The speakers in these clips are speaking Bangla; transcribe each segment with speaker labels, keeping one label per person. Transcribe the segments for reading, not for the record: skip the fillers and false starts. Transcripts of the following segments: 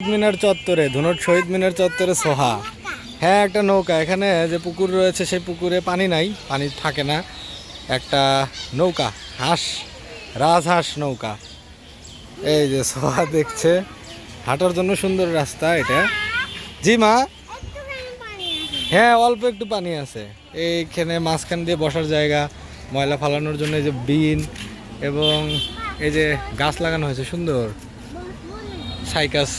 Speaker 1: মিনার চত্বরে, ধুনট শহীদ মিনার চত্বরে সোহা। হ্যাঁ, একটা নৌকা, এখানে যে পুকুর রয়েছে সেই পুকুরে পানি নাই, পানি থাকে না। একটা নৌকা, হাঁস, রাজহাঁস নৌকা। এই যে সোহা দেখছে, হাঁটার জন্য সুন্দর রাস্তা এটা। জি মা, হ্যাঁ অল্প একটু পানি আছে। এইখানে মাঝখান দিয়ে বসার জায়গা, ময়লা ফালানোর জন্য এই যে বিন এবং এই যে গাছ লাগানো হয়েছে সুন্দর, সাইকাস,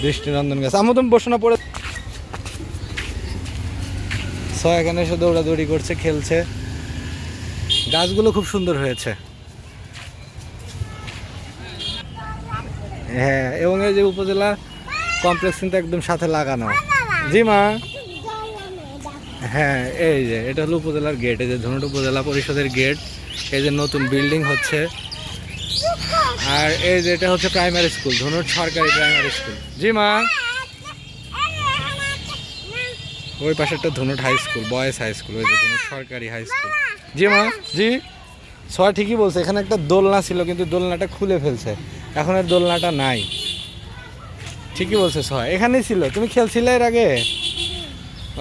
Speaker 1: দৃষ্টিনন্দন গাছ। আমি তুমি বসে না পড়ে। এখানে এসে দৌড়াদৌড়ি করছে, খেলছে। গাছগুলো খুব সুন্দর হয়েছে। হ্যাঁ, এবং এই যে উপজেলা কমপ্লেক্স কিন্তু একদম সাথে লাগানো। জি মা, হ্যাঁ এই যে এটা হলো উপজেলার গেট, এই যে ধুনট উপজেলা পরিষদের গেট। এই যে নতুন বিল্ডিং হচ্ছে। আর এই যে এটা হচ্ছে প্রাইমারি স্কুল, ধুনট সরকারি প্রাইমারি স্কুল। জি মা, ওই পাশে একটা Dhunat high school, boys high school, ওই যে ধুনট সরকারি হাই স্কুল। জি মা, জি সবাই ঠিকই বলছে। এখানে একটা দোলনা ছিল কিন্তু দোলনাটা খুলে ফেলছে, এখন আর দোলনাটা নাই। ঠিকই বলছে সবাই, এখানেই ছিল। তুমি খেলছিলে এর আগে?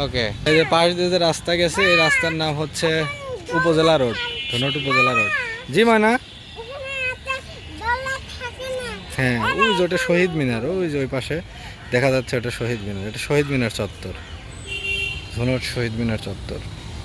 Speaker 1: ওকে। এই যে পাশ দিয়ে যে রাস্তা গেছে, এই রাস্তার নাম হচ্ছে উপজেলা রোড, ধুনট উপজেলা রোড। জি মানা, হ্যাঁ ওই যে ওটা শহীদ মিনার, ওই যে ওই পাশে দেখা যাচ্ছে ওটা শহীদ মিনার। এটা শহীদ মিনার চত্বর, ধুনট শহীদ মিনার চত্বর।